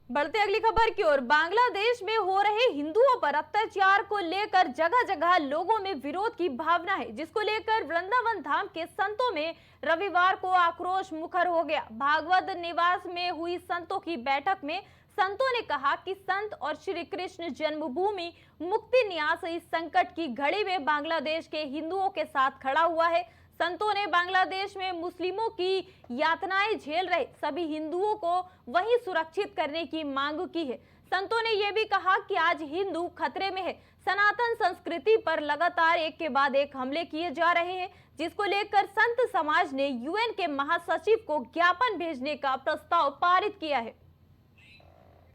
बढ़ते अगली खबर की ओर। बांग्लादेश में हो रहे हिंदुओं पर अत्याचार को लेकर जगह जगह लोगों में विरोध की भावना है, जिसको लेकर वृंदावन धाम के संतों में रविवार को आक्रोश मुखर हो गया। भागवत निवास में हुई संतों की बैठक में संतों ने कहा कि संत और श्री कृष्ण जन्मभूमि मुक्ति न्यास इस संकट की घड़ी में बांग्लादेश के हिंदुओं के साथ खड़ा हुआ है। संतों ने बांग्लादेश में मुस्लिमों की यातनाएं झेल रहे सभी हिंदुओं को वहीं सुरक्षित करने की मांग की है। संतों ने यह भी कहा कि आज हिंदू खतरे में है। सनातन संस्कृति पर लगातार एक के बाद एक हमले किए जा रहे हैं, जिसको लेकर संत समाज ने यूएन के महासचिव को ज्ञापन भेजने का प्रस्ताव पारित किया है।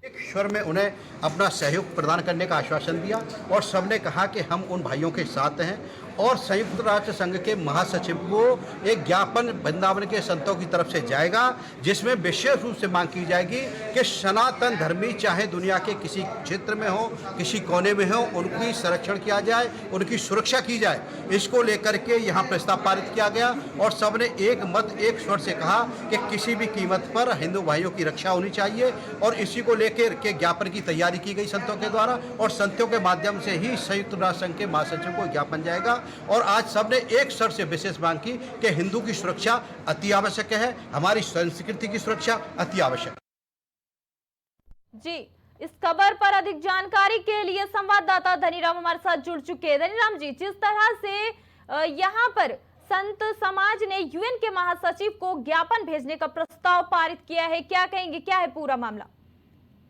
एक स्वर में उन्हें अपना सहयोग प्रदान करने का आश्वासन दिया और सबने कहा कि हम उन भाइयों के साथ हैं और संयुक्त राष्ट्र संघ के महासचिव को एक ज्ञापन वृंदावन के संतों की तरफ से जाएगा, जिसमें विशेष रूप से मांग की जाएगी कि सनातन धर्मी चाहे दुनिया के किसी क्षेत्र में हो, किसी कोने में हो, उनकी संरक्षण किया जाए, उनकी सुरक्षा की जाए। इसको लेकर के यहाँ प्रस्ताव पारित किया गया और सबने एक मत एक स्वर से कहा कि किसी भी कीमत पर हिंदू भाइयों की रक्षा होनी चाहिए और इसी को लेकर के ज्ञापन की तैयारी की गई संतों के द्वारा और संतों के माध्यम से ही संयुक्त राष्ट्र संघ के महासचिव को ज्ञापन जाएगा। और आज सबने एक स्वर से विशेष मांग की कि हिंदू की सुरक्षा अति आवश्यक है, हमारी संस्कृति की सुरक्षा अति आवश्यक जी। इस खबर पर अधिक जानकारी के लिए संवाददाता धनीराम हमारे साथ जुड़ चुके हैं। धनीराम जी, जिस तरह से यहाँ पर संत समाज ने यूएन के महासचिव को ज्ञापन भेजने का प्रस्ताव पारित किया है, क्या कहेंगे, क्या है पूरा मामला?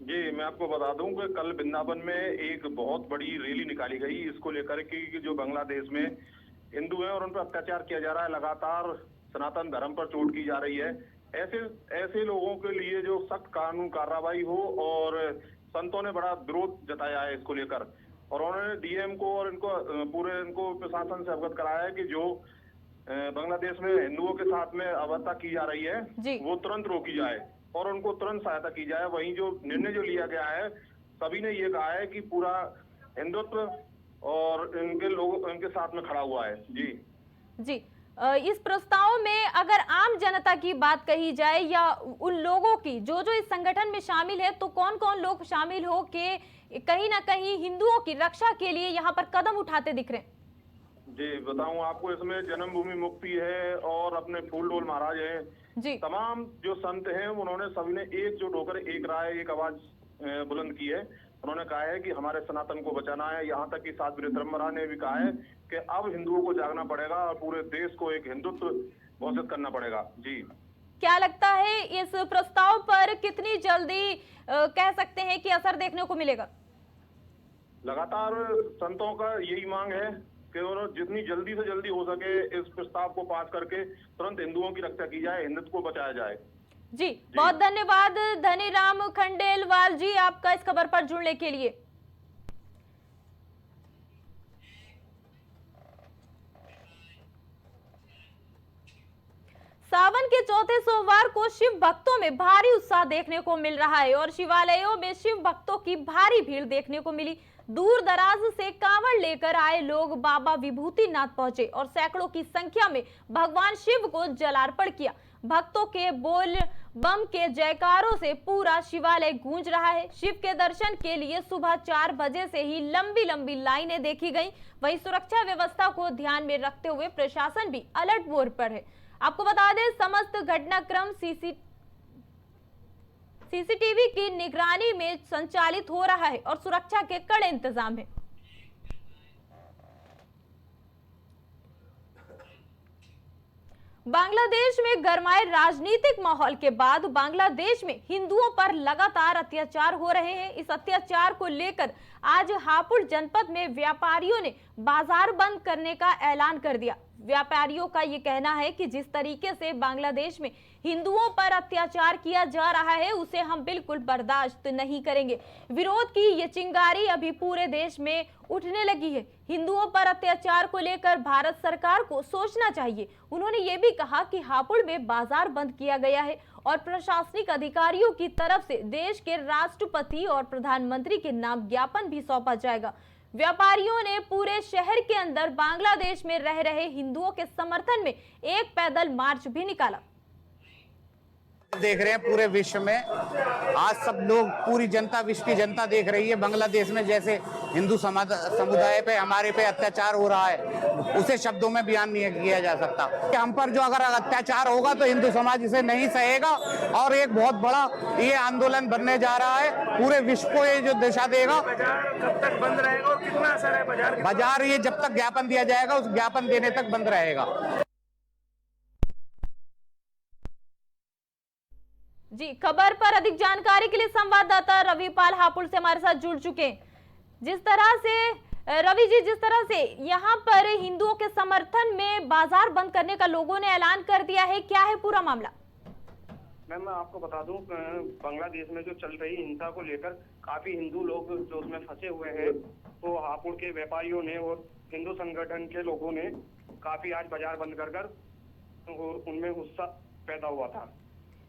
जी, मैं आपको बता दूं कि कल वृंदावन में एक बहुत बड़ी रैली निकाली गई इसको लेकर कि जो बांग्लादेश में हिंदू हैं और उन पर अत्याचार किया जा रहा है, लगातार सनातन धर्म पर चोट की जा रही है। ऐसे लोगों के लिए जो सख्त कानून कार्रवाई हो और संतों ने बड़ा विरोध जताया है इसको लेकर और उन्होंने डीएम को और इनको प्रशासन से अवगत कराया है कि जो बांग्लादेश में हिंदुओं के साथ में अवस्था की जा रही है वो तुरंत रोकी जाए और उनको तुरंत सहायता की जाए। वहीं जो निर्णय जो लिया गया है, सभी ने ये कहा है कि पूरा हिंदुत्व और इनके साथ में खड़ा हुआ है। जी जी, इस प्रस्ताव में अगर आम जनता की बात कही जाए या उन लोगों की जो इस संगठन में शामिल है, तो कौन कौन लोग शामिल हो के कहीं ना कहीं हिंदुओं की रक्षा के लिए यहाँ पर कदम उठाते दिख रहे हैं? जी बताऊं आपको, इसमें जन्मभूमि मुक्ति है और अपने फूलडोल महाराज हैं जी। तमाम जो संत हैं उन्होंने सभी ने एकजुट होकर एक राय एक आवाज बुलंद की है। उन्होंने कहा है कि हमारे सनातन को बचाना है। यहाँ तक कि साध्वी धर्मरा ने भी कहा है कि अब हिंदुओं को जागना पड़ेगा और पूरे देश को एक हिंदुत्व घोषित करना पड़ेगा। जी, क्या लगता है इस प्रस्ताव पर कितनी जल्दी कह सकते हैं कि असर देखने को मिलेगा? लगातार संतों का यही मांग है कि जितनी जल्दी से जल्दी हो सके इस प्रस्ताव को पास करके तुरंत हिंदुओं की रक्षा की जाए, हिंदुत्व को बचाया जाए। जी, बहुत धन्यवाद धनीराम खंडेलवाल जी आपका इस खबर पर जुड़ने के लिए। सावन के चौथे सोमवार को शिव भक्तों में भारी उत्साह देखने को मिल रहा है और शिवालयों में शिव भक्तों की भारी भीड़ देखने को मिली। दूर दराज से कांवड़ लेकर आए लोग बाबा विभूतिनाथ पहुंचे और सैकड़ों की संख्या में भगवान शिव को जलार्पण किया। भक्तों के बोल बम के जयकारों से पूरा शिवालय गूंज रहा है। शिव के दर्शन के लिए सुबह 4 बजे से ही लंबी लंबी लाइनें देखी गईं। वहीं सुरक्षा व्यवस्था को ध्यान में रखते हुए प्रशासन भी अलर्ट मोड पर है। आपको बता दें, समस्त घटनाक्रम सीसीटीवी की निगरानी में संचालित हो रहा है और सुरक्षा के कड़े इंतजाम है। बांग्लादेश में गरमाए राजनीतिक माहौल के बाद बांग्लादेश में हिंदुओं पर लगातार अत्याचार हो रहे हैं। इस अत्याचार को लेकर आज हापुड़ जनपद में व्यापारियों ने बाजार बंद करने का ऐलान कर दिया। व्यापारियों का ये कहना है कि जिस तरीके से बांग्लादेश में हिंदुओं पर अत्याचार किया जा रहा है उसे हम बिल्कुल बर्दाश्त नहीं करेंगे। विरोध की ये चिंगारी अभी पूरे देश में उठने लगी है। हिंदुओं पर अत्याचार को लेकर भारत सरकार को सोचना चाहिए। उन्होंने ये भी कहा कि हापुड़ में बाजार बंद किया गया है और प्रशासनिक अधिकारियों की तरफ से देश के राष्ट्रपति और प्रधानमंत्री के नाम ज्ञापन भी सौंपा जाएगा। व्यापारियों ने पूरे शहर के अंदर बांग्लादेश में रह रहे हिंदुओं के समर्थन में एक पैदल मार्च भी निकाला। देख रहे हैं पूरे विश्व में, आज सब लोग, पूरी जनता, विश्व की जनता देख रही है बांग्लादेश में जैसे हिंदू समुदाय पे, हमारे पे अत्याचार हो रहा है, उसे शब्दों में बयान नहीं किया जा सकता। कि हम पर जो अगर अत्याचार होगा तो हिंदू समाज इसे नहीं सहेगा और एक बहुत बड़ा ये आंदोलन बनने जा रहा है, पूरे विश्व को ये जो दिशा देगा। बाजार कब तक बंद रहेगा और कितना असर है बाजार? बाजार ये जब तक ज्ञापन दिया जाएगा उस ज्ञापन देने तक बंद रहेगा। जी, खबर पर अधिक जानकारी के लिए संवाददाता रविपाल हापुड़ से हमारे साथ जुड़ चुके हैं। जिस तरह से रवि जी, जिस तरह से यहाँ पर हिंदुओं के समर्थन में बाजार बंद करने का लोगों ने ऐलान कर दिया है, क्या है पूरा मामला? मैम, मैं आपको बता दूं, बांग्लादेश में जो चल रही हिंसा को लेकर काफी हिंदू लोग जो उसमें फंसे हुए हैं, तो हापुड़ के व्यापारियों ने और हिंदू संगठन के लोगों ने काफी आज बाजार बंद कर उनमें गुस्सा पैदा हुआ था।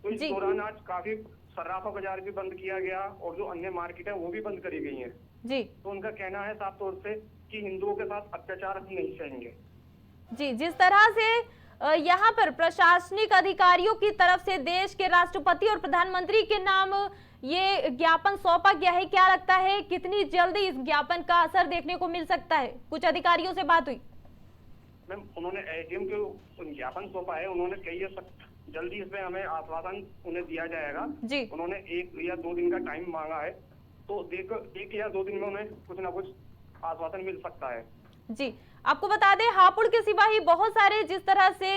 तो इस दौरान आज काफी सर्राफा बाजार भी बंद किया गया और जो अन्य मार्केट है वो भी बंद करी गई है जी। तो उनका कहना है साफ तौर से कि हिंदुओं के साथ अत्याचार हम नहीं सहेंगे। जी, जिस तरह से यहाँ पर प्रशासनिक अधिकारियों की तरफ से देश के राष्ट्रपति और प्रधानमंत्री के नाम ये ज्ञापन सौंपा गया है, क्या लगता है कितनी जल्दी इस ज्ञापन का असर देखने को मिल सकता है? कुछ अधिकारियों से बात हुई? मैम, उन्होंने एजीएम को ज्ञापन सौंपा है, उन्होंने कही जल्दी इसमें हमें आश्वासन उन्हें दिया जाएगा जी। उन्होंने 1 या 2 दिन का टाइम मांगा है, तो देखो 1 या 2 दिन में उन्हें कुछ ना कुछ आश्वासन मिल सकता है। जी, आपको बता दें हापुड़ के सिवा ही बहुत सारे, जिस तरह से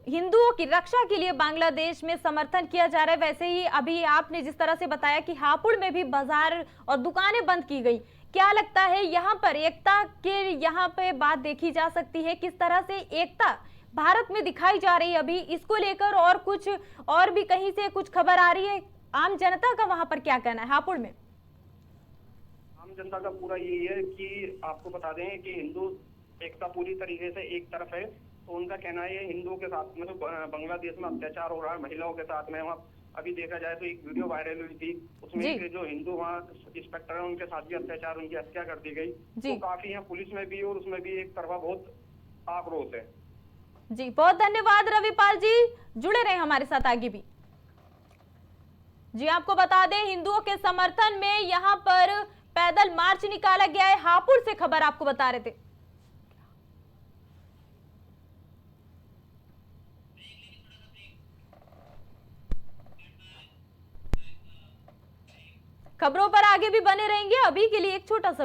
हिंदुओं की रक्षा के लिए बांग्लादेश में समर्थन किया जा रहा है, वैसे ही अभी आपने जिस तरह से बताया कि हापुड़ में भी बाजार और दुकानें बंद की गई, क्या लगता है यहाँ पर एकता के यहाँ पे बात देखी जा सकती है? किस तरह से एकता भारत में दिखाई जा रही है अभी, इसको लेकर और कुछ और भी कहीं से कुछ खबर आ रही है? आम जनता का वहां पर क्या कहना है हापुड़ में? आम जनता का पूरा यही है कि आपको बता दें कि हिंदू एकता पूरी तरीके से एक तरफ है, तो उनका कहना है हिंदुओं के साथ में तो बांग्लादेश में अत्याचार हो रहा है महिलाओं के साथ में। वहाँ अभी देखा जाए तो एक वीडियो वायरल हुई थी, उसमें जो हिंदू वहाँ इंस्पेक्टर है उनके साथ भी अत्याचार, उनकी हत्या कर दी गई। तो काफी यहाँ पुलिस में भी और उसमें भी एक तरफा बहुत आक्रोश है। जी, बहुत धन्यवाद रविपाल जी, जुड़े रहे हमारे साथ आगे भी। जी, आपको बता दें हिंदुओं के समर्थन में यहाँ पर पैदल मार्च निकाला गया है। हापुड़ से खबर आपको बता रहे थे। खबरों पर आगे भी बने रहेंगे, अभी के लिए एक छोटा सा